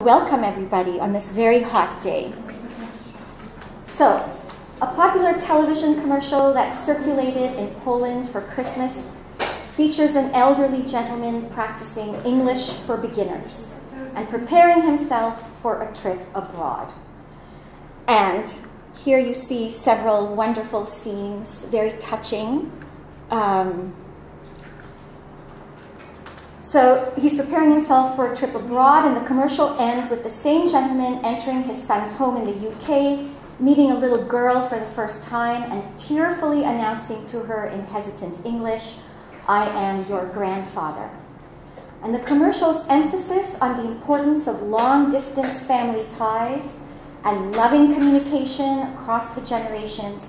Welcome everybody on this very hot day. So, a popular television commercial that circulated in Poland for Christmas features an elderly gentleman practicing English for beginners and preparing himself for a trip abroad. And here you see several wonderful scenes, very touching. So he's preparing himself for a trip abroad, and the commercial ends with the same gentleman entering his son's home in the UK, meeting a little girl for the first time, and tearfully announcing to her in hesitant English, "I am your grandfather." And the commercial's emphasis on the importance of long-distance family ties and loving communication across the generations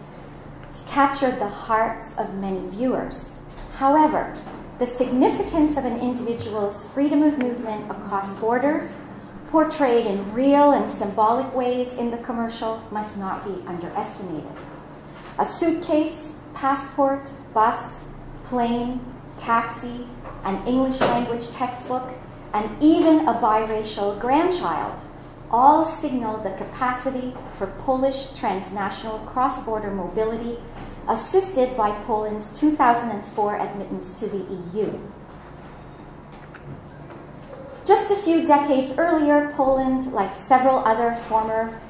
has captured the hearts of many viewers. However, the significance of an individual's freedom of movement across borders, portrayed in real and symbolic ways in the commercial, must not be underestimated. A suitcase, passport, bus, plane, taxi, an English language textbook, and even a biracial grandchild all signal the capacity for Polish transnational cross-border mobility, assisted by Poland's 2004 admittance to the EU. Just a few decades earlier, Poland, like several other former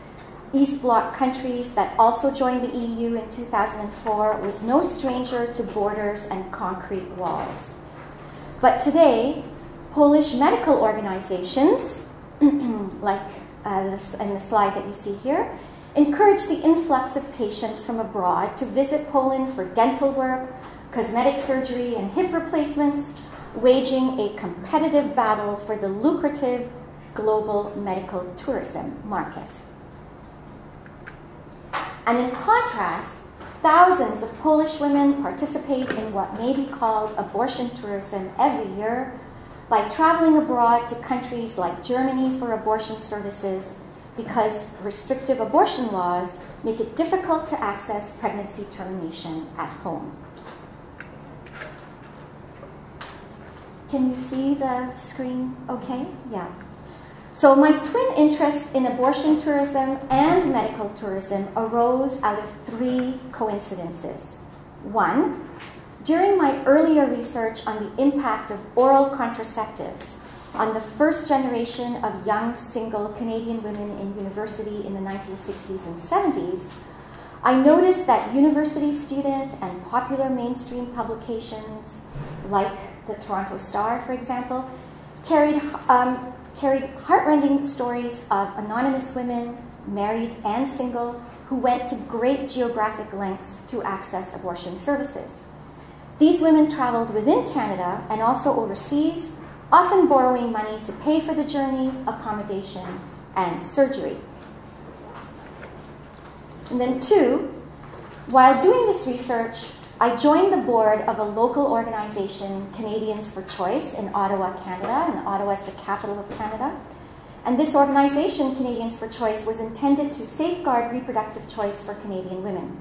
East Bloc countries that also joined the EU in 2004, was no stranger to borders and concrete walls. But today, Polish medical organizations, like in the slide that you see here, encourage the influx of patients from abroad to visit Poland for dental work, cosmetic surgery, and hip replacements, waging a competitive battle for the lucrative global medical tourism market. And in contrast, thousands of Polish women participate in what may be called abortion tourism every year by traveling abroad to countries like Germany for abortion services, because restrictive abortion laws make it difficult to access pregnancy termination at home. Can you see the screen okay? Yeah. So my twin interests in abortion tourism and medical tourism arose out of three coincidences. One, during my earlier research on the impact of oral contraceptives on the first generation of young single Canadian women in university in the 1960s and 70s, I noticed that university student and popular mainstream publications, like the Toronto Star, for example, carried heartrending stories of anonymous women, married and single, who went to great geographic lengths to access abortion services. These women traveled within Canada and also overseas, often borrowing money to pay for the journey, accommodation, and surgery. And then two, while doing this research, I joined the board of a local organization, Canadians for Choice, in Ottawa, Canada, and Ottawa is the capital of Canada. And this organization, Canadians for Choice, was intended to safeguard reproductive choice for Canadian women.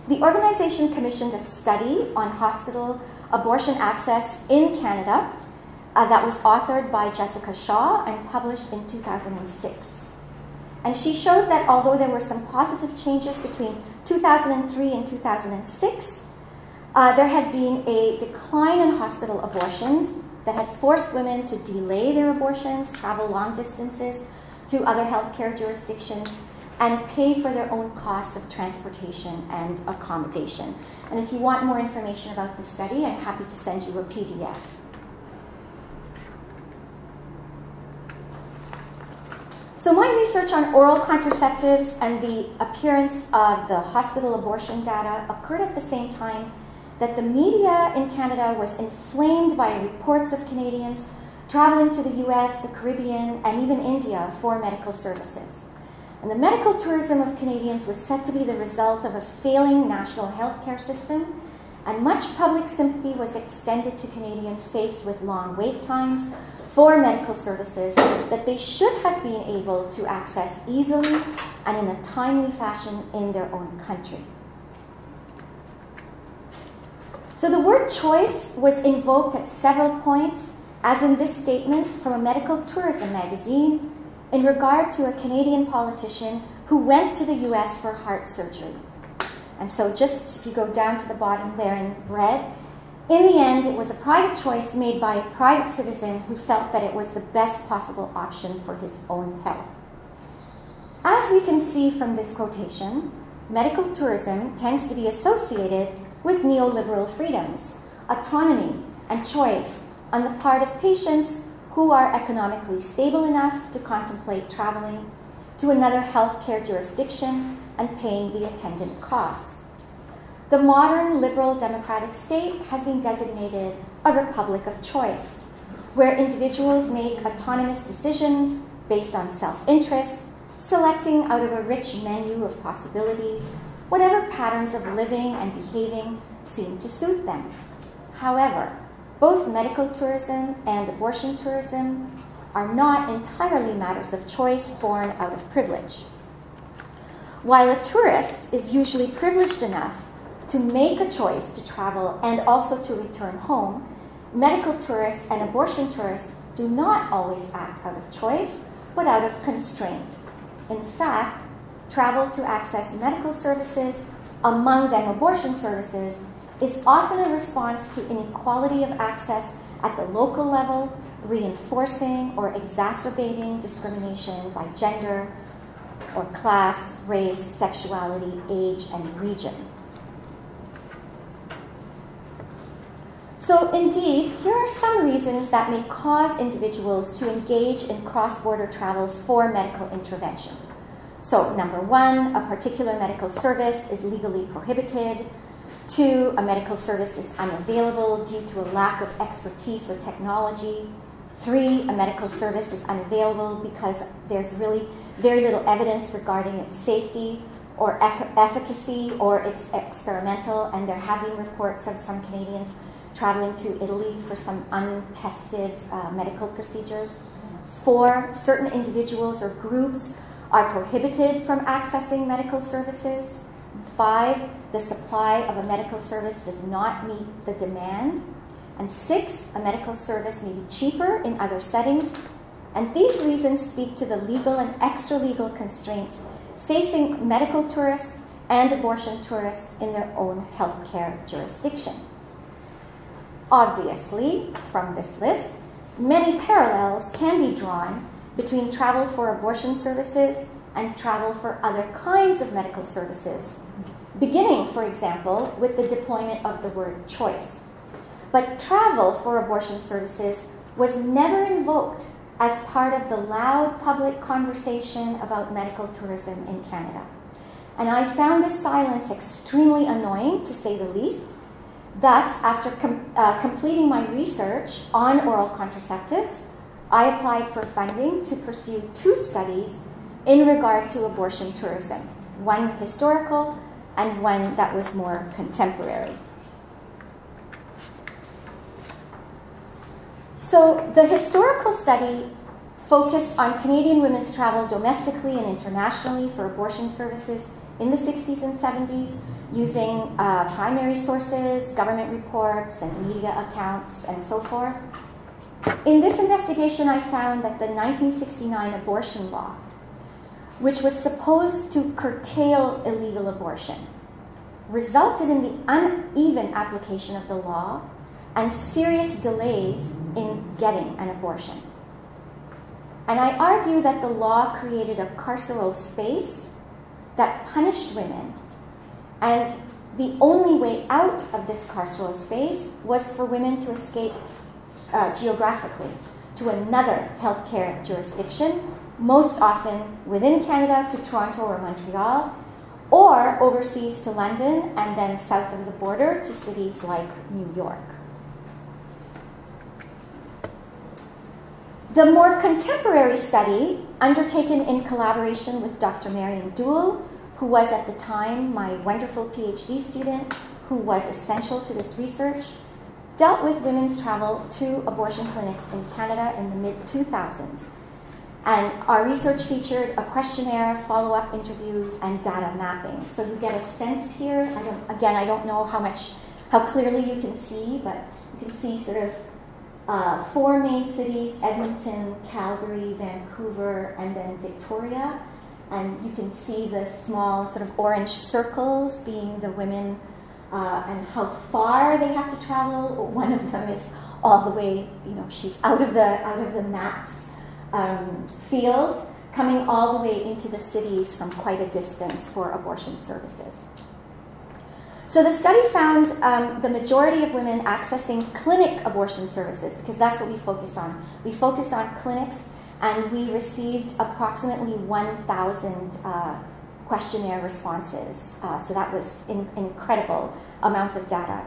The organization commissioned a study on hospital abortion access in Canada that was authored by Jessica Shaw and published in 2006. And she showed that although there were some positive changes between 2003 and 2006, there had been a decline in hospital abortions that had forced women to delay their abortions, travel long distances to other healthcare jurisdictions, and pay for their own costs of transportation and accommodation. And if you want more information about this study, I'm happy to send you a PDF. So my research on oral contraceptives and the appearance of the hospital abortion data occurred at the same time that the media in Canada was inflamed by reports of Canadians traveling to the US, the Caribbean, and even India for medical services. And the medical tourism of Canadians was said to be the result of a failing national healthcare system, and much public sympathy was extended to Canadians faced with long wait times for medical services that they should have been able to access easily and in a timely fashion in their own country. So the word choice was invoked at several points as in this statement from a medical tourism magazine in regard to a Canadian politician who went to the US for heart surgery. And so just if you go down to the bottom there in red, in the end, it was a private choice made by a private citizen who felt that it was the best possible option for his own health. As we can see from this quotation, medical tourism tends to be associated with neoliberal freedoms, autonomy, and choice on the part of patients who are economically stable enough to contemplate traveling to another healthcare jurisdiction and paying the attendant costs. The modern liberal democratic state has been designated a republic of choice, where individuals make autonomous decisions based on self-interest, selecting out of a rich menu of possibilities whatever patterns of living and behaving seem to suit them. However, both medical tourism and abortion tourism are not entirely matters of choice born out of privilege. While a tourist is usually privileged enough to make a choice to travel and also to return home, medical tourists and abortion tourists do not always act out of choice, but out of constraint. In fact, travel to access medical services, among them abortion services, is often a response to inequality of access at the local level, reinforcing or exacerbating discrimination by gender or class, race, sexuality, age, and region. So indeed, here are some reasons that may cause individuals to engage in cross-border travel for medical intervention. So number one, a particular medical service is legally prohibited. Two, a medical service is unavailable due to a lack of expertise or technology. Three, a medical service is unavailable because there's really very little evidence regarding its safety or efficacy, or it's experimental, and there have been reports of some Canadians traveling to Italy for some untested medical procedures. Four, certain individuals or groups are prohibited from accessing medical services. Five, the supply of a medical service does not meet the demand. And six, a medical service may be cheaper in other settings. And these reasons speak to the legal and extra-legal constraints facing medical tourists and abortion tourists in their own healthcare jurisdiction. Obviously, from this list, many parallels can be drawn between travel for abortion services and travel for other kinds of medical services, beginning, for example, with the deployment of the word choice. But travel for abortion services was never invoked as part of the loud public conversation about medical tourism in Canada. And I found this silence extremely annoying, to say the least. Thus, after completing my research on oral contraceptives, I applied for funding to pursue two studies in regard to abortion tourism, one historical and one that was more contemporary. So the historical study focused on Canadian women's travel domestically and internationally for abortion services in the 60s and 70s, using primary sources, government reports, and media accounts, and so forth. In this investigation, I found that the 1969 abortion law, which was supposed to curtail illegal abortion, resulted in the uneven application of the law and serious delays in getting an abortion. And I argue that the law created a carceral space that punished women, and the only way out of this carceral space was for women to escape geographically to another healthcare jurisdiction, most often within Canada to Toronto or Montreal, or overseas to London and then south of the border to cities like New York. The more contemporary study, undertaken in collaboration with Dr. Marion Dool, who was at the time my wonderful PhD student, who was essential to this research, dealt with women's travel to abortion clinics in Canada in the mid-2000s. And our research featured a questionnaire, follow-up interviews, and data mapping. So you get a sense here. I don't know how clearly you can see, but you can see sort of 4 main cities: Edmonton, Calgary, Vancouver, and then Victoria. And you can see the small sort of orange circles being the women and how far they have to travel. One of them is all the way, she's out of the maps field, coming all the way into the cities from quite a distance for abortion services. So the study found the majority of women accessing clinic abortion services, because that's what we focused on. We focused on clinics, and we received approximately 1,000 questionnaire responses. So that was an incredible amount of data.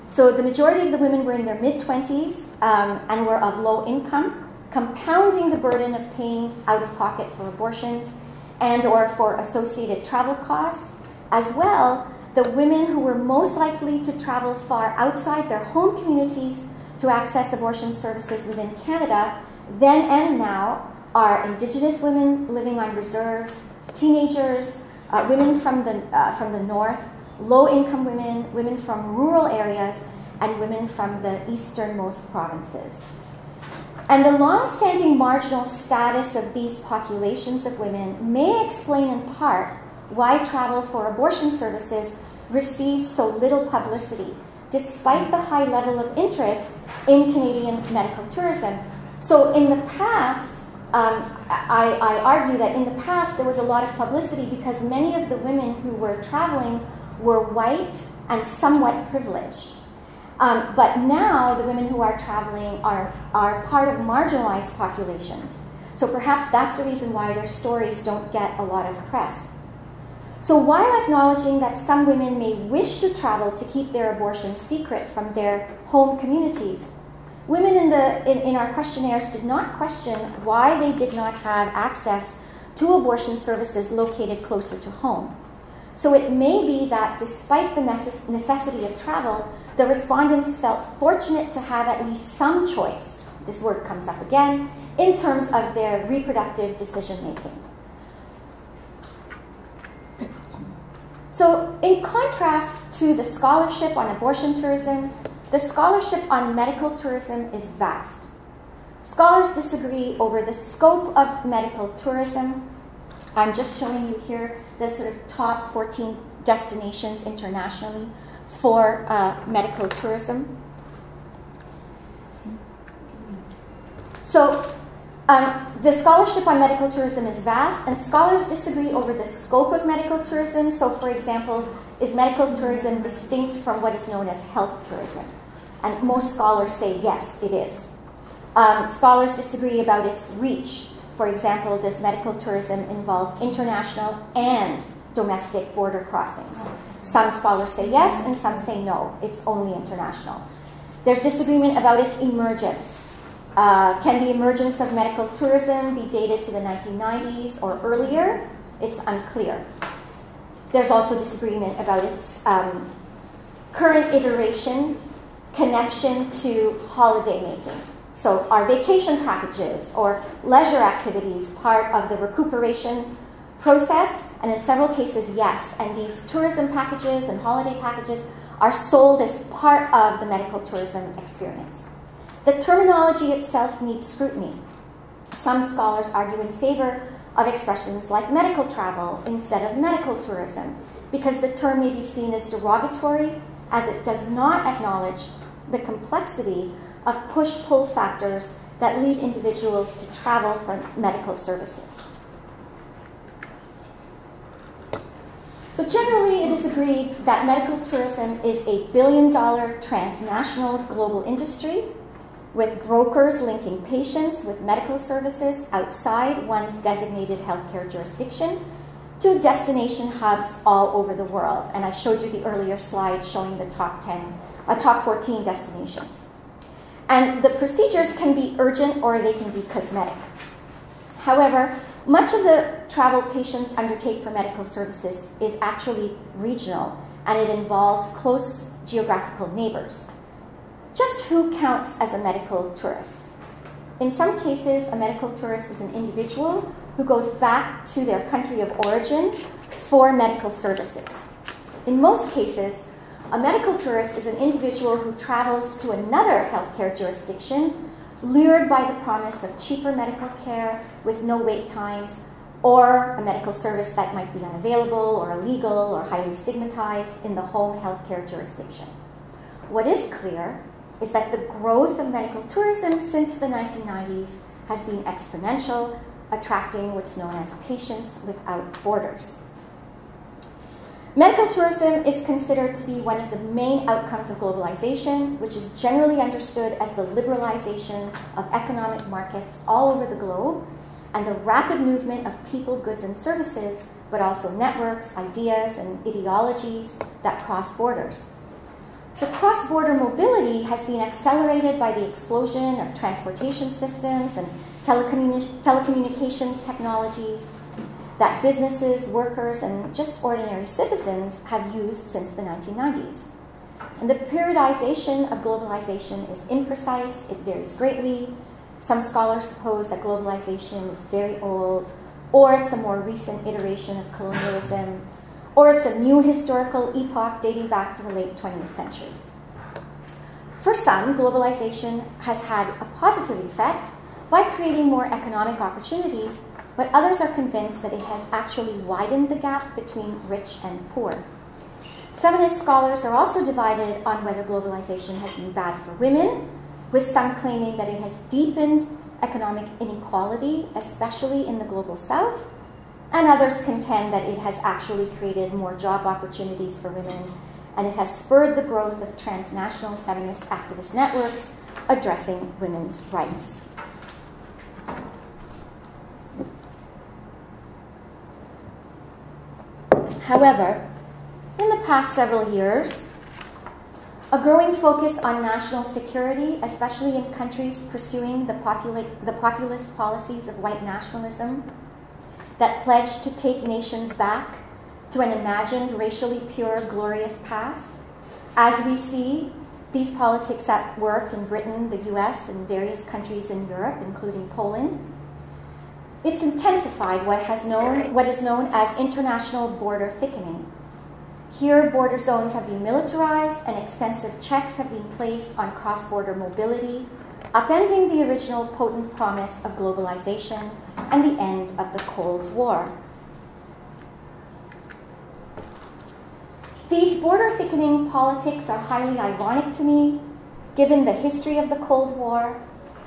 So the majority of the women were in their mid-20s and were of low income, compounding the burden of paying out of pocket for abortions and or for associated travel costs. As well, the women who were most likely to travel far outside their home communities to access abortion services within Canada, then and now, are Indigenous women living on reserves, teenagers, women from the north, low-income women, women from rural areas, and women from the easternmost provinces. And the long-standing marginal status of these populations of women may explain in part why travel for abortion services receives so little publicity, despite the high level of interest in Canadian medical tourism. So in the past, I argue that in the past there was a lot of publicity because many of the women who were traveling were white and somewhat privileged. But now the women who are traveling are part of marginalized populations. So perhaps that's the reason why their stories don't get a lot of press. So while acknowledging that some women may wish to travel to keep their abortion secret from their home communities, women in our questionnaires did not question why they did not have access to abortion services located closer to home. So it may be that despite the necessity of travel, the respondents felt fortunate to have at least some choice, this word comes up again, in terms of their reproductive decision-making. So in contrast to the scholarship on abortion tourism, the scholarship on medical tourism is vast. Scholars disagree over the scope of medical tourism. I'm just showing you here the sort of top 14 destinations internationally for medical tourism. So the scholarship on medical tourism is vast, and scholars disagree over the scope of medical tourism. So for example, is medical tourism distinct from what is known as health tourism? And most scholars say yes, it is. Scholars disagree about its reach. For example, does medical tourism involve international and domestic border crossings? Some scholars say yes, and some say no, it's only international. There's disagreement about its emergence. Can the emergence of medical tourism be dated to the 1990s or earlier? It's unclear. There's also disagreement about its current iteration, connection to holiday making. So are vacation packages or leisure activities part of the recuperation process? And in several cases, yes. And these tourism packages and holiday packages are sold as part of the medical tourism experience. The terminology itself needs scrutiny. Some scholars argue in favor of expressions like medical travel instead of medical tourism, because the term may be seen as derogatory, as it does not acknowledge the complexity of push-pull factors that lead individuals to travel for medical services. So generally, it is agreed that medical tourism is a billion-dollar transnational global industry, with brokers linking patients with medical services outside one's designated healthcare jurisdiction to destination hubs all over the world. And I showed you the earlier slide showing the top 14 destinations. And the procedures can be urgent or they can be cosmetic. However, much of the travel patients undertake for medical services is actually regional, and it involves close geographical neighbors. Just who counts as a medical tourist? In some cases, a medical tourist is an individual who goes back to their country of origin for medical services. In most cases, A medical tourist is an individual who travels to another healthcare jurisdiction, lured by the promise of cheaper medical care with no wait times, or a medical service that might be unavailable or illegal or highly stigmatized in the home healthcare jurisdiction. What is clear is that the growth of medical tourism since the 1990s has been exponential, attracting what's known as patients without borders. Medical tourism is considered to be one of the main outcomes of globalization, which is generally understood as the liberalization of economic markets all over the globe and the rapid movement of people, goods, and services, but also networks, ideas, and ideologies that cross borders. So cross-border mobility has been accelerated by the explosion of transportation systems and telecommunications technologies that businesses, workers, and just ordinary citizens have used since the 1990s. And the periodization of globalization is imprecise, it varies greatly. Some scholars suppose that globalization is very old, or it's a more recent iteration of colonialism, or it's a new historical epoch dating back to the late 20th century. For some, globalization has had a positive effect by creating more economic opportunities, but others are convinced that it has actually widened the gap between rich and poor. Feminist scholars are also divided on whether globalization has been bad for women, with some claiming that it has deepened economic inequality, especially in the global south, and others contend that it has actually created more job opportunities for women, and it has spurred the growth of transnational feminist activist networks addressing women's rights. However, in the past several years, a growing focus on national security, especially in countries pursuing the populist policies of white nationalism that pledge to take nations back to an imagined racially pure, glorious past, as we see these politics at work in Britain, the US, and various countries in Europe, including Poland, it's intensified what is known as international border thickening. Here, border zones have been militarized and extensive checks have been placed on cross-border mobility, upending the original potent promise of globalization and the end of the Cold War. These border thickening politics are highly ironic to me, given the history of the Cold War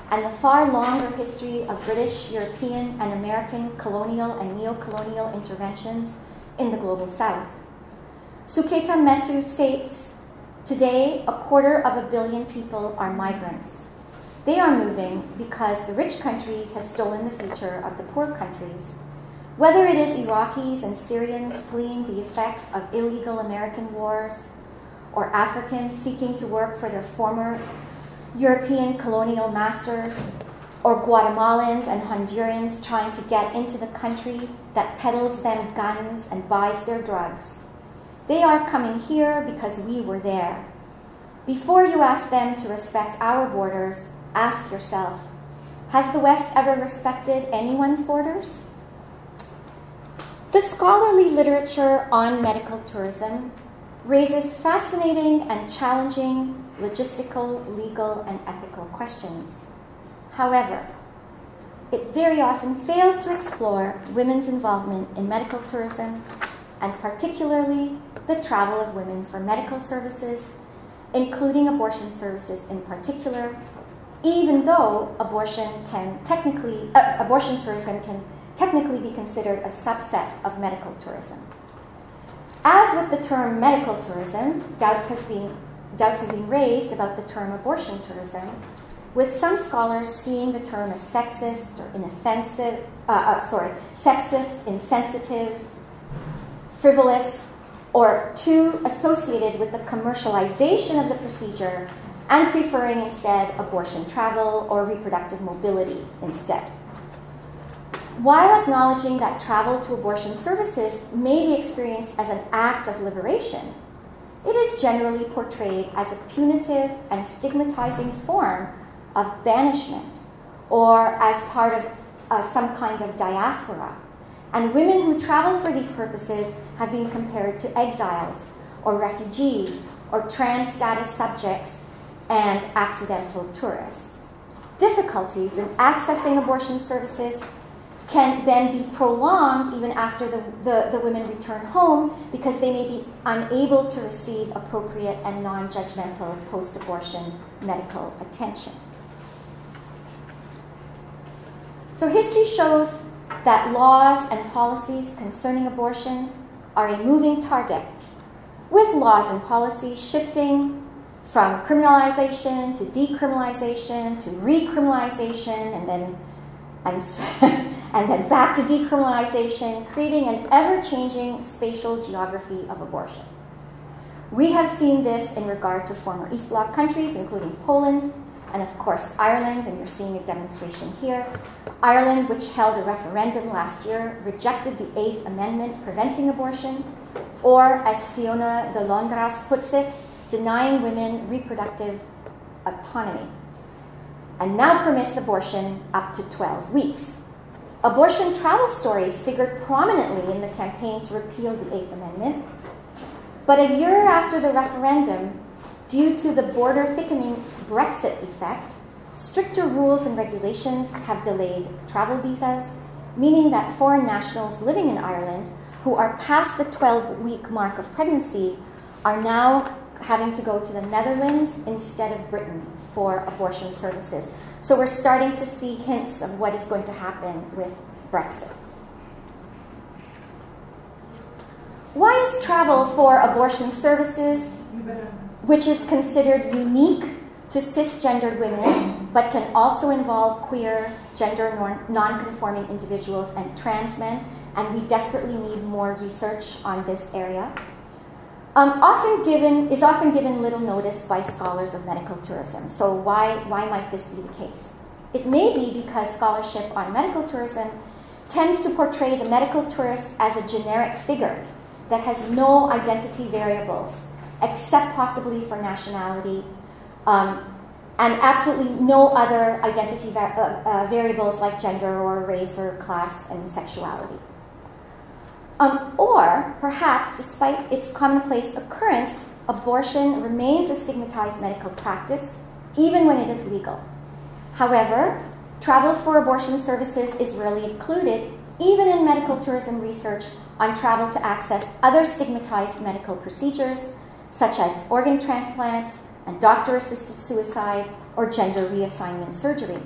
and the far longer history of British, European, and American colonial and neo-colonial interventions in the global south. Suketa Metu states, today, 250 million people are migrants. They are moving because the rich countries have stolen the future of the poor countries. Whether it is Iraqis and Syrians fleeing the effects of illegal American wars, or Africans seeking to work for their former European colonial masters, or Guatemalans and Hondurans trying to get into the country that peddles them guns and buys their drugs. They are coming here because we were there. Before you ask them to respect our borders, ask yourself, has the West ever respected anyone's borders? The scholarly literature on medical tourism raises fascinating and challenging logistical, legal, and ethical questions. However, it very often fails to explore women's involvement in medical tourism, and particularly the travel of women for medical services, including abortion services in particular, even though abortion tourism can technically be considered a subset of medical tourism. As with the term medical tourism, doubts have been raised about the term abortion tourism, with some scholars seeing the term as sexist or sexist, insensitive, frivolous, or too associated with the commercialization of the procedure and preferring instead abortion travel or reproductive mobility instead. While acknowledging that travel to abortion services may be experienced as an act of liberation, it is generally portrayed as a punitive and stigmatizing form of banishment or as part of some kind of diaspora. And women who travel for these purposes have been compared to exiles or refugees or trans status subjects and accidental tourists. Difficulties in accessing abortion services can then be prolonged even after the women return home because they may be unable to receive appropriate and non-judgmental post-abortion medical attention. So history shows that laws and policies concerning abortion are a moving target, with laws and policies shifting from criminalization to decriminalization to recriminalization and then back to decriminalization, creating an ever-changing spatial geography of abortion. We have seen this in regard to former East Bloc countries, including Poland, and of course Ireland, and you're seeing a demonstration here. Ireland, which held a referendum last year, rejected the 8th Amendment preventing abortion, or as Fiona de Londras puts it, denying women reproductive autonomy, and now permits abortion up to 12 weeks. Abortion travel stories figured prominently in the campaign to repeal the 8th Amendment, but a year after the referendum, due to the border thickening Brexit effect, stricter rules and regulations have delayed travel visas, meaning that foreign nationals living in Ireland who are past the 12-week mark of pregnancy are now having to go to the Netherlands instead of Britain for abortion services. So we're starting to see hints of what is going to happen with Brexit. Why is travel for abortion services, which is considered unique to cisgendered women, but can also involve queer, gender non-conforming individuals and trans men, and we desperately need more research on this area, is often given little notice by scholars of medical tourism. So why might this be the case? It may be because scholarship on medical tourism tends to portray the medical tourist as a generic figure that has no identity variables, except possibly for nationality, and absolutely no other identity variables like gender or race or class and sexuality. Or perhaps, despite its commonplace occurrence, abortion remains a stigmatized medical practice, even when it is legal. However, travel for abortion services is rarely included, even in medical tourism research on travel to access other stigmatized medical procedures, such as organ transplants and doctor-assisted suicide or gender reassignment surgery.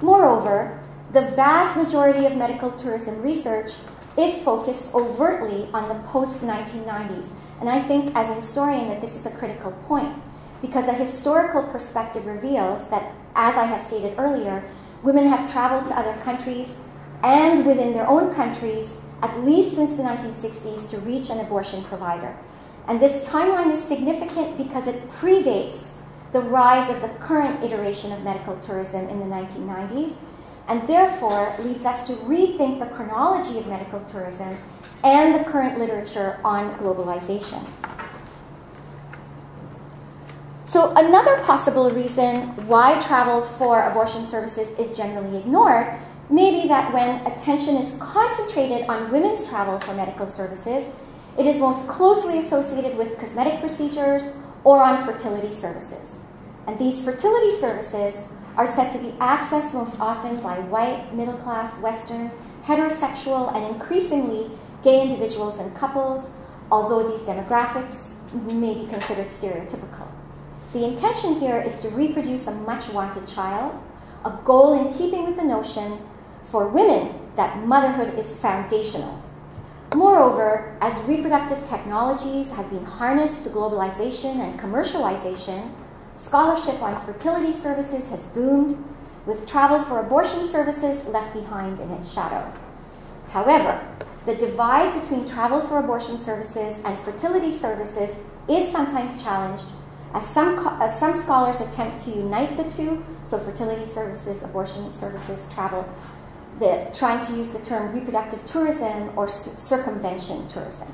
Moreover, the vast majority of medical tourism research is focused overtly on the post-1990s. And I think as a historian that this is a critical point, because a historical perspective reveals that, as I have stated earlier, women have traveled to other countries and within their own countries at least since the 1960s to reach an abortion provider. And this timeline is significant because it predates the rise of the current iteration of medical tourism in the 1990s, and therefore leads us to rethink the chronology of medical tourism and the current literature on globalization. So another possible reason why travel for abortion services is generally ignored may be that when attention is concentrated on women's travel for medical services, it is most closely associated with cosmetic procedures or on fertility services. And these fertility services are said to be accessed most often by white, middle-class, Western, heterosexual, and increasingly gay individuals and couples, although these demographics may be considered stereotypical. The intention here is to reproduce a much-wanted child, a goal in keeping with the notion for women that motherhood is foundational. Moreover, as reproductive technologies have been harnessed to globalization and commercialization, scholarship on fertility services has boomed, with travel for abortion services left behind in its shadow. However, the divide between travel for abortion services and fertility services is sometimes challenged, as some scholars attempt to unite the two, so fertility services, abortion services, travel, trying to use the term reproductive tourism or circumvention tourism.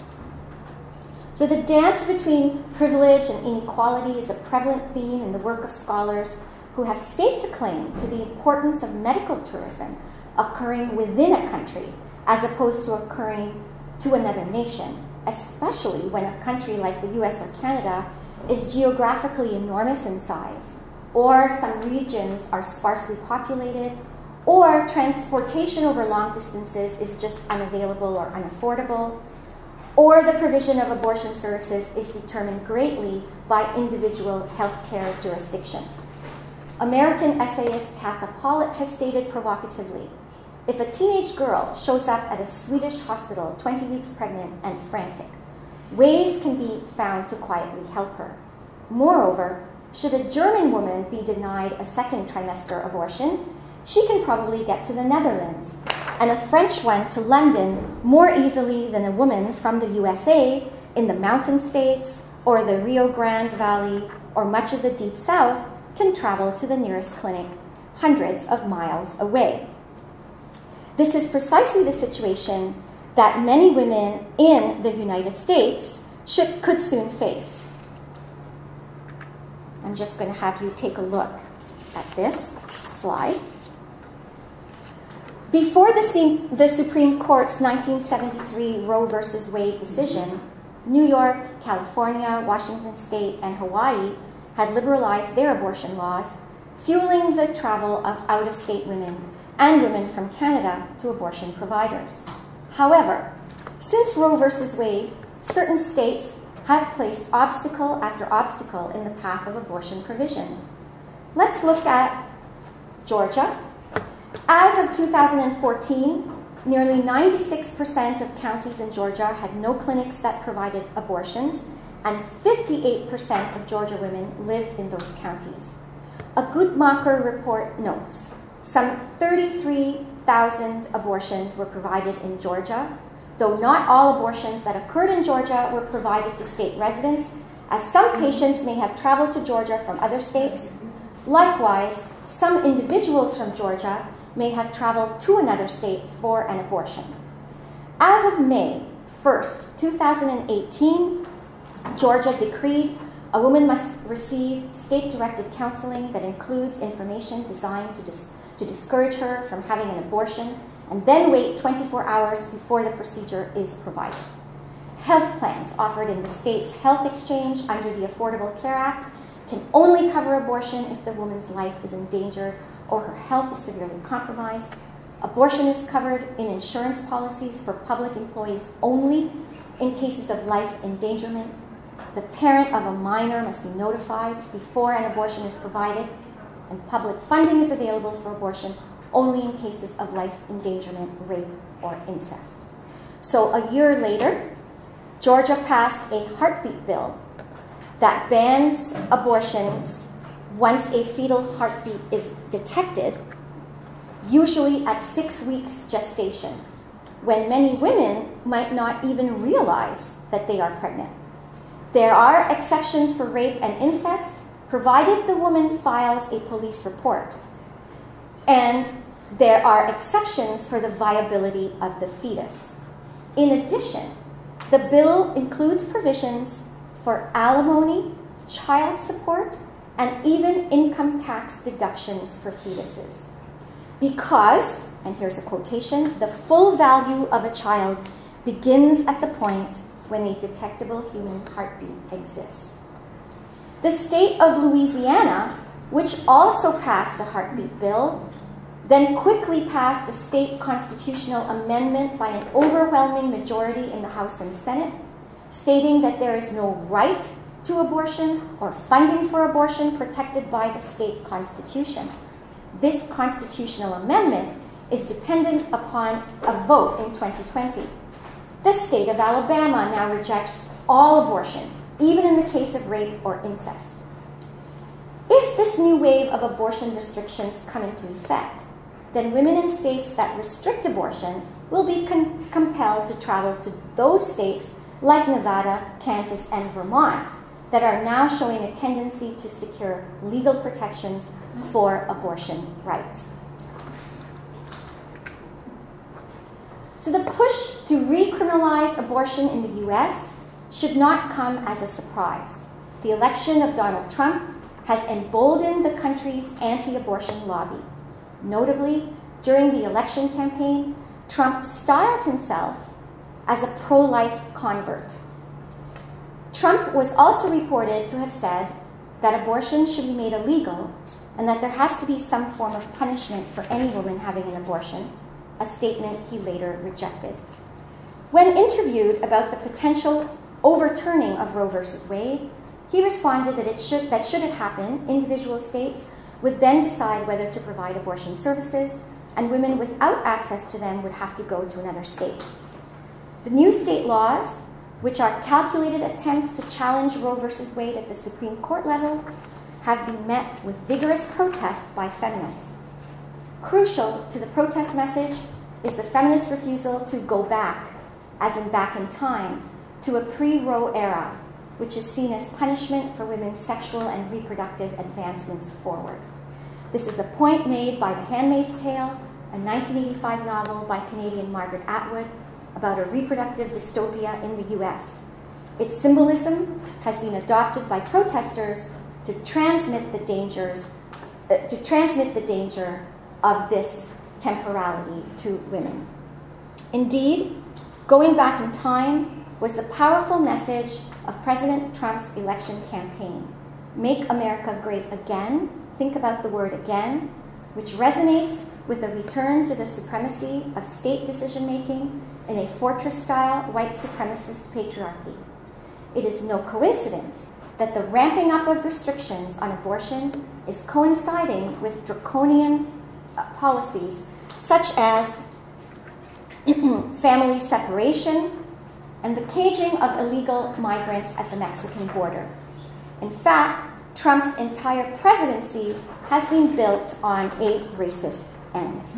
So the dance between privilege and inequality is a prevalent theme in the work of scholars who have staked a claim to the importance of medical tourism occurring within a country as opposed to occurring to another nation, especially when a country like the US or Canada is geographically enormous in size, or some regions are sparsely populated, or transportation over long distances is just unavailable or unaffordable, or the provision of abortion services is determined greatly by individual healthcare jurisdiction. American essayist Katha Pollitt has stated provocatively, if a teenage girl shows up at a Swedish hospital 20 weeks pregnant and frantic, ways can be found to quietly help her. Moreover, should a German woman be denied a second trimester abortion, she can probably get to the Netherlands, and a French one to London more easily than a woman from the USA in the Mountain States or the Rio Grande Valley or much of the Deep South can travel to the nearest clinic hundreds of miles away. This is precisely the situation that many women in the United States could soon face. I'm just going to have you take a look at this slide. Before the Supreme Court's 1973 Roe versus Wade decision, New York, California, Washington State, and Hawaii had liberalized their abortion laws, fueling the travel of out-of-state women and women from Canada to abortion providers. However, since Roe versus Wade, certain states have placed obstacle after obstacle in the path of abortion provision. Let's look at Georgia. As of 2014, nearly 96% of counties in Georgia had no clinics that provided abortions, and 58% of Georgia women lived in those counties. A Guttmacher report notes some 33,000 abortions were provided in Georgia, though not all abortions that occurred in Georgia were provided to state residents, as some patients may have traveled to Georgia from other states. Likewise, some individuals from Georgia may have traveled to another state for an abortion. As of May 1st, 2018, Georgia decreed a woman must receive state-directed counseling that includes information designed to discourage her from having an abortion, and then wait 24 hours before the procedure is provided. Health plans offered in the state's health exchange under the Affordable Care Act can only cover abortion if the woman's life is endangered or her health is severely compromised. Abortion is covered in insurance policies for public employees only in cases of life endangerment. The parent of a minor must be notified before an abortion is provided, and public funding is available for abortion only in cases of life endangerment, rape, or incest. So a year later, Georgia passed a heartbeat bill that bans abortions once a fetal heartbeat is detected, usually at 6 weeks gestation, when many women might not even realize that they are pregnant. There are exceptions for rape and incest, provided the woman files a police report. And there are exceptions for the viability of the fetus. In addition, the bill includes provisions for alimony, child support, and even income tax deductions for fetuses. Because, and here's a quotation, the full value of a child begins at the point when a detectable human heartbeat exists. The state of Louisiana, which also passed a heartbeat bill, then quickly passed a state constitutional amendment by an overwhelming majority in the House and Senate, stating that there is no right to abortion or funding for abortion protected by the state constitution. This constitutional amendment is dependent upon a vote in 2020. The state of Alabama now rejects all abortion, even in the case of rape or incest. If this new wave of abortion restrictions come into effect, then women in states that restrict abortion will be compelled to travel to those states like Nevada, Kansas, and Vermont that are now showing a tendency to secure legal protections for abortion rights. So the push to recriminalize abortion in the US should not come as a surprise. The election of Donald Trump has emboldened the country's anti-abortion lobby. Notably, during the election campaign, Trump styled himself as a pro-life convert. Trump was also reported to have said that abortion should be made illegal and that there has to be some form of punishment for any woman having an abortion, a statement he later rejected. When interviewed about the potential overturning of Roe versus Wade, he responded that should it happen, individual states would then decide whether to provide abortion services, and women without access to them would have to go to another state. The new state laws, which are calculated attempts to challenge Roe versus Wade at the Supreme Court level, have been met with vigorous protest by feminists. Crucial to the protest message is the feminist refusal to go back, as in back in time, to a pre-Roe era, which is seen as punishment for women's sexual and reproductive advancements forward. This is a point made by The Handmaid's Tale, a 1985 novel by Canadian Margaret Atwood about a reproductive dystopia in the US. Its symbolism has been adopted by protesters to transmit the danger of this temporality to women. Indeed, going back in time was the powerful message of President Trump's election campaign, "Make America Great Again," think about the word again, which resonates with a return to the supremacy of state decision-making in a fortress-style white supremacist patriarchy. It is no coincidence that the ramping up of restrictions on abortion is coinciding with draconian policies such as family separation and the caging of illegal migrants at the Mexican border. In fact, Trump's entire presidency has been built on a racist animus.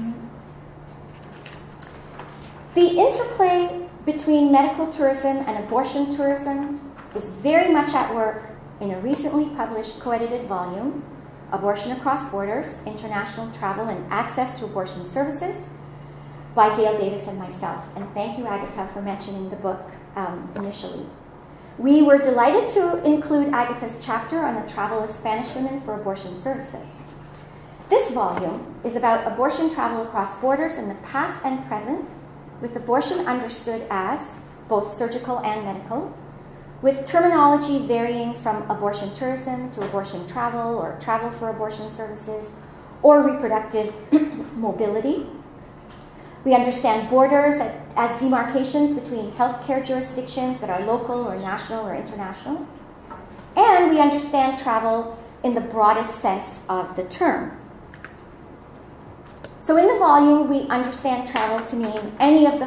The interplay between medical tourism and abortion tourism is very much at work in a recently published co-edited volume, Abortion Across Borders, International Travel and Access to Abortion Services, by Gayle Davis and myself. And thank you, Agatha, for mentioning the book initially. We were delighted to include Agatha's chapter on the travel of Spanish women for abortion services. This volume is about abortion travel across borders in the past and present, with abortion understood as both surgical and medical, with terminology varying from abortion tourism to abortion travel or travel for abortion services or reproductive mobility. We understand borders as demarcations between healthcare jurisdictions that are local or national or international. And we understand travel in the broadest sense of the term. So in the volume, we understand travel to mean any of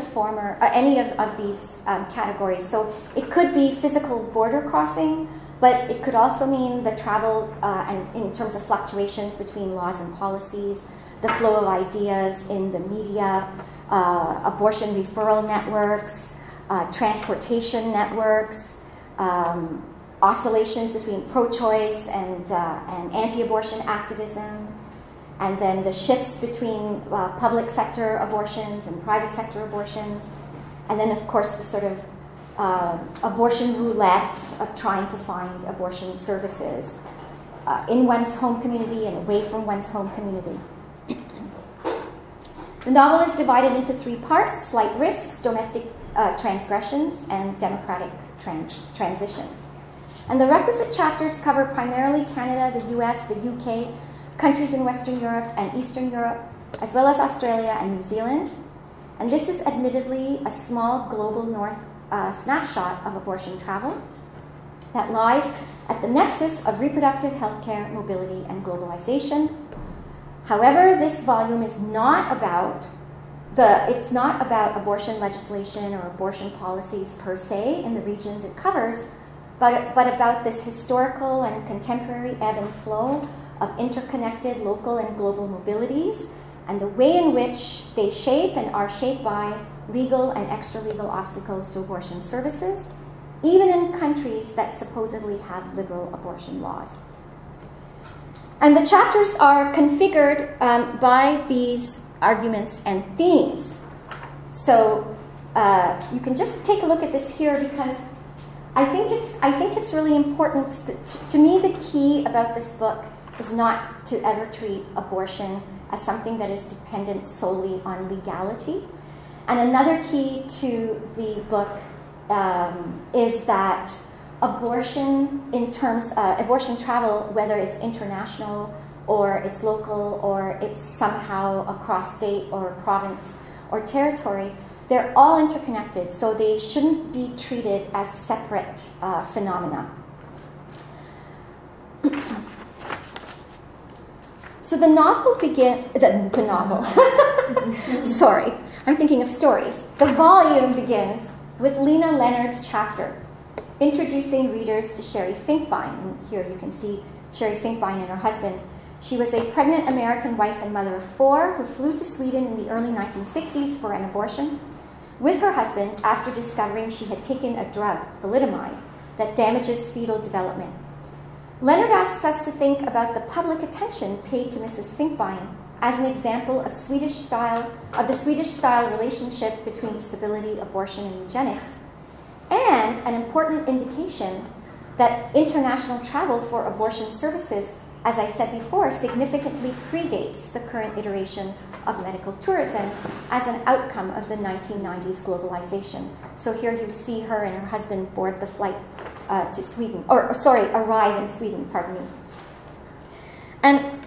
these categories. So it could be physical border crossing, but it could also mean the travel and in terms of fluctuations between laws and policies, the flow of ideas in the media, abortion referral networks, transportation networks, oscillations between pro-choice and anti-abortion activism, and then the shifts between public sector abortions and private sector abortions, and then, of course, the sort of abortion roulette of trying to find abortion services in one's home community and away from one's home community. The novel is divided into three parts: flight risks, domestic transgressions, and democratic transitions. And the requisite chapters cover primarily Canada, the US, the UK, countries in Western Europe and Eastern Europe, as well as Australia and New Zealand. And this is admittedly a small global north snapshot of abortion travel that lies at the nexus of reproductive healthcare, mobility, and globalization. However, this volume is not about abortion legislation or abortion policies per se in the regions it covers, but about this historical and contemporary ebb and flow of interconnected local and global mobilities, and the way in which they shape and are shaped by legal and extra-legal obstacles to abortion services, even in countries that supposedly have liberal abortion laws. And the chapters are configured by these arguments and themes. So you can just take a look at this here, because I think it's really important. To me, the key about this book is not to ever treat abortion as something that is dependent solely on legality. And another key to the book is that abortion in terms, abortion travel, whether it's international or it's local or it's somehow across state or province or territory, they're all interconnected, so they shouldn't be treated as separate phenomena. So the novel begins, the novel, sorry, I'm thinking of stories. The volume begins with Lena Leonard's chapter, introducing readers to Sherry Finkbein. And here you can see Sherry Finkbein and her husband. She was a pregnant American wife and mother of 4 who flew to Sweden in the early 1960s for an abortion with her husband after discovering she had taken a drug, thalidomide, that damages fetal development. Leonard asks us to think about the public attention paid to Mrs. Finkbein as an example of the Swedish style relationship between disability, abortion, and eugenics, and an important indication that international travel for abortion services, as I said before, significantly predates the current iteration of medical tourism as an outcome of the 1990s globalization. So here you see her and her husband board the flight to Sweden, or sorry, arrive in Sweden, pardon me. And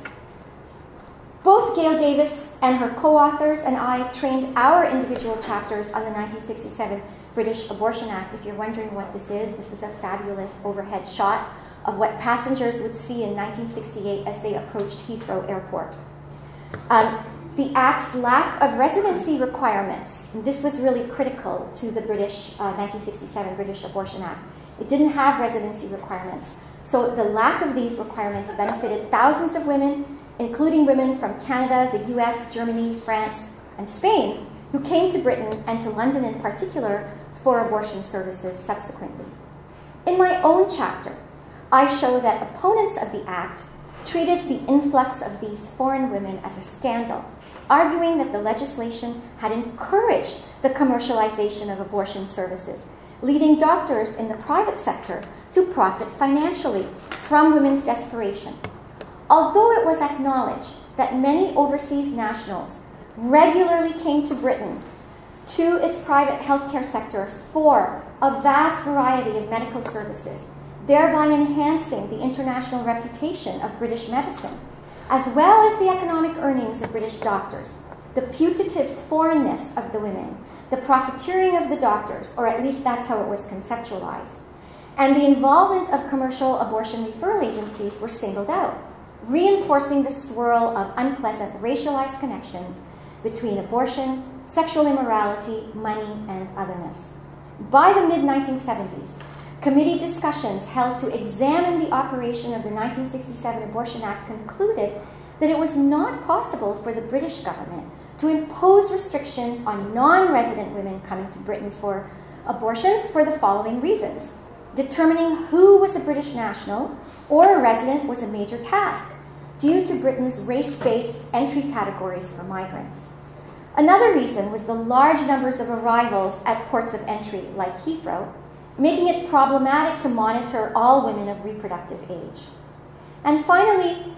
both Gayle Davis and her co-authors and I trained our individual chapters on the 1967 British Abortion Act. If you're wondering what this is a fabulous overhead shot of what passengers would see in 1968 as they approached Heathrow Airport. The Act's lack of residency requirements, and this was really critical to the British 1967 British Abortion Act. It didn't have residency requirements. So the lack of these requirements benefited thousands of women, including women from Canada, the US, Germany, France, and Spain, who came to Britain and to London in particular for abortion services subsequently. In my own chapter, I show that opponents of the Act treated the influx of these foreign women as a scandal, arguing that the legislation had encouraged the commercialization of abortion services, leading doctors in the private sector to profit financially from women's desperation. Although it was acknowledged that many overseas nationals regularly came to Britain to its private healthcare sector for a vast variety of medical services, thereby enhancing the international reputation of British medicine, as well as the economic earnings of British doctors, the putative foreignness of the women, the profiteering of the doctors, or at least that's how it was conceptualized, and the involvement of commercial abortion referral agencies were singled out, reinforcing the swirl of unpleasant racialized connections between abortion, sexual immorality, money, and otherness. By the mid-1970s, committee discussions held to examine the operation of the 1967 Abortion Act concluded that it was not possible for the British government to impose restrictions on non-resident women coming to Britain for abortions for the following reasons. Determining who was a British national or a resident was a major task due to Britain's race-based entry categories for migrants. Another reason was the large numbers of arrivals at ports of entry like Heathrow, making it problematic to monitor all women of reproductive age. And finally,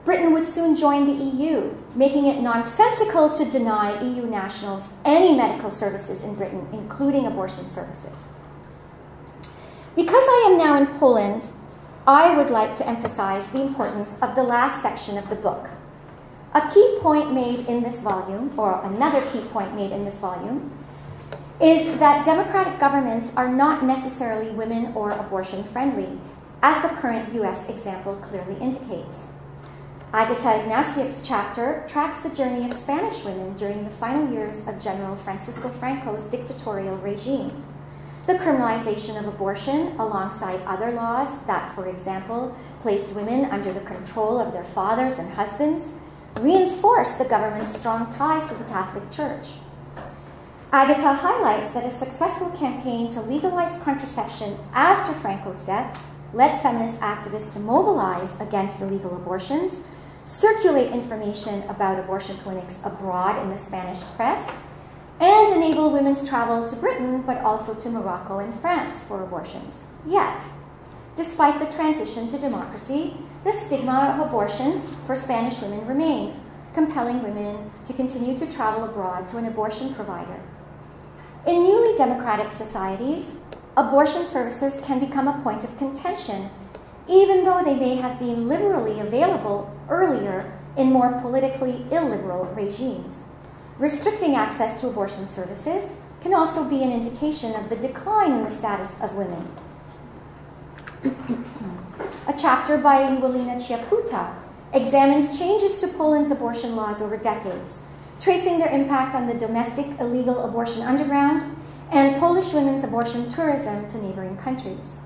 Britain would soon join the EU, making it nonsensical to deny EU nationals any medical services in Britain, including abortion services. Because I am now in Poland, I would like to emphasize the importance of the last section of the book. A key point made in this volume, or another key point made in this volume, is that democratic governments are not necessarily women or abortion friendly, as the current US example clearly indicates. Agata Ignaciuk's chapter tracks the journey of Spanish women during the final years of General Francisco Franco's dictatorial regime. The criminalization of abortion, alongside other laws that, for example, placed women under the control of their fathers and husbands, reinforced the government's strong ties to the Catholic Church. Agata highlights that a successful campaign to legalize contraception after Franco's death led feminist activists to mobilize against illegal abortions, circulate information about abortion clinics abroad in the Spanish press, and enable women's travel to Britain, but also to Morocco and France for abortions. Yet, despite the transition to democracy, the stigma of abortion for Spanish women remained, compelling women to continue to travel abroad to an abortion provider. In newly democratic societies, abortion services can become a point of contention, even though they may have been liberally available earlier in more politically illiberal regimes. Restricting access to abortion services can also be an indication of the decline in the status of women. A chapter by UOttawa examines changes to Poland's abortion laws over decades, tracing their impact on the domestic illegal abortion underground and Polish women's abortion tourism to neighboring countries.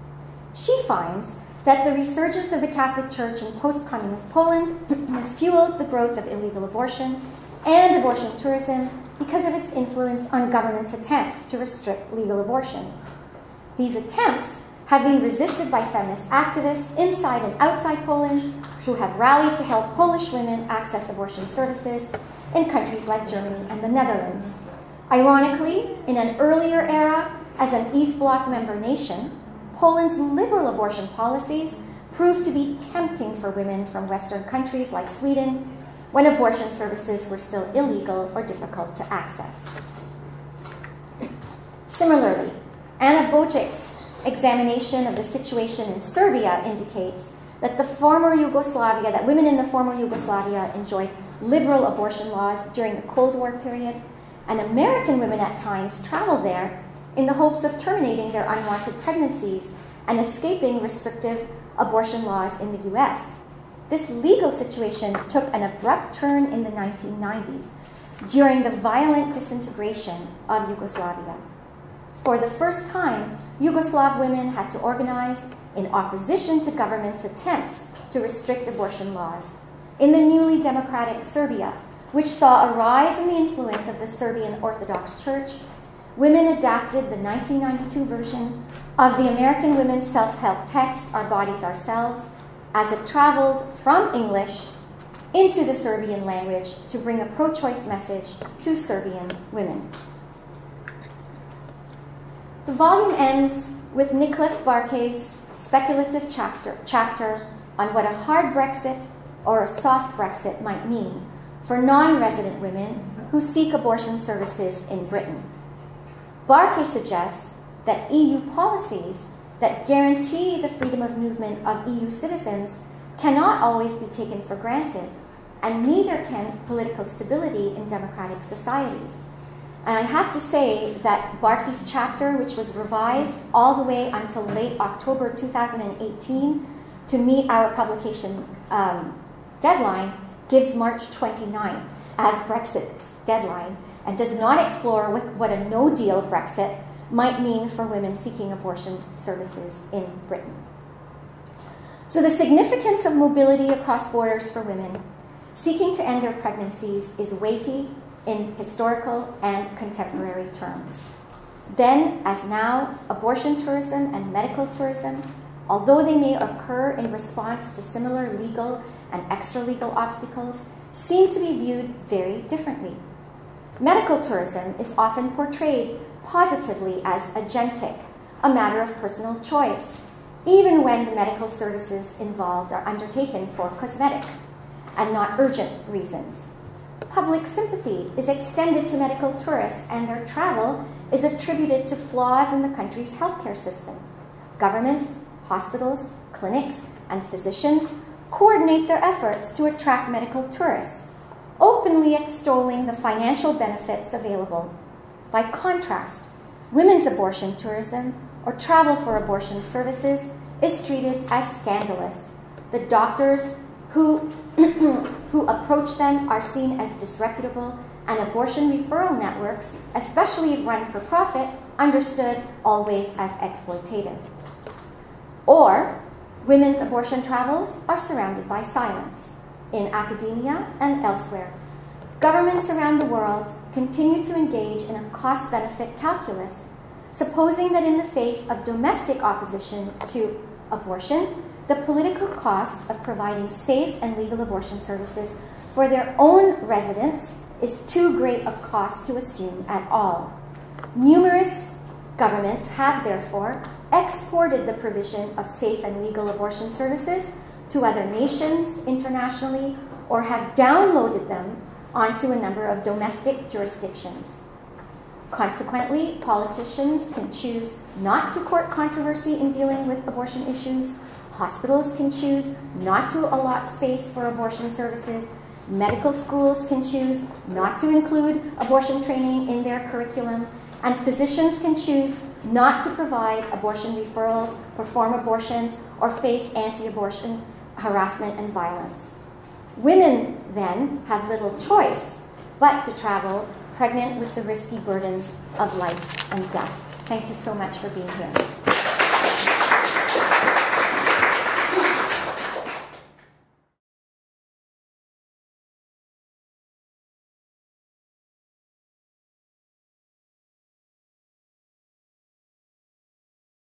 She finds that the resurgence of the Catholic Church in post-communist Poland has fueled the growth of illegal abortion and abortion tourism because of its influence on governments' attempts to restrict legal abortion. These attempts have been resisted by feminist activists inside and outside Poland who have rallied to help Polish women access abortion services in countries like Germany and the Netherlands. Ironically, in an earlier era, as an East Bloc member nation, Poland's liberal abortion policies proved to be tempting for women from Western countries like Sweden when abortion services were still illegal or difficult to access. Similarly, Anna Bojic's examination of the situation in Serbia indicates that women in the former Yugoslavia enjoyed liberal abortion laws during the Cold War period, and American women at times traveled there in the hopes of terminating their unwanted pregnancies and escaping restrictive abortion laws in the US. This legal situation took an abrupt turn in the 1990s during the violent disintegration of Yugoslavia. For the first time, Yugoslav women had to organize in opposition to government's attempts to restrict abortion laws. In the newly democratic Serbia, which saw a rise in the influence of the Serbian Orthodox Church, women adapted the 1992 version of the American women's self-help text, Our Bodies, Ourselves, as it traveled from English into the Serbian language to bring a pro-choice message to Serbian women. The volume ends with Nicholas Barke's speculative chapter on what a hard Brexit or a soft Brexit might mean for non-resident women who seek abortion services in Britain. Barke suggests that EU policies that guarantee the freedom of movement of EU citizens cannot always be taken for granted, and neither can political stability in democratic societies. And I have to say that Barke's chapter, which was revised all the way until late October 2018 to meet our publication deadline, gives March 29th as Brexit's deadline and does not explore what a no-deal Brexit might mean for women seeking abortion services in Britain. So the significance of mobility across borders for women seeking to end their pregnancies is weighty in historical and contemporary terms. Then, as now, abortion tourism and medical tourism, although they may occur in response to similar legal and extra-legal obstacles, seem to be viewed very differently. Medical tourism is often portrayed positively as agentic, a matter of personal choice, even when the medical services involved are undertaken for cosmetic and not urgent reasons. Public sympathy is extended to medical tourists, and their travel is attributed to flaws in the country's healthcare system. Governments, hospitals, clinics, and physicians coordinate their efforts to attract medical tourists, openly extolling the financial benefits available. By contrast, women's abortion tourism or travel for abortion services is treated as scandalous. The doctors who approach them are seen as disreputable, and abortion referral networks, especially if run for profit, understood always as exploitative. Or, women's abortion travels are surrounded by silence in academia and elsewhere. Governments around the world continue to engage in a cost-benefit calculus, supposing that in the face of domestic opposition to abortion, the political cost of providing safe and legal abortion services for their own residents is too great a cost to assume at all. Numerous governments have, therefore, exported the provision of safe and legal abortion services to other nations internationally, or have downloaded them onto a number of domestic jurisdictions. Consequently, politicians can choose not to court controversy in dealing with abortion issues. Hospitals can choose not to allot space for abortion services. Medical schools can choose not to include abortion training in their curriculum. And physicians can choose not to provide abortion referrals, perform abortions, or face anti-abortion harassment and violence. Women, then, have little choice but to travel pregnant with the risky burdens of life and death. Thank you so much for being here.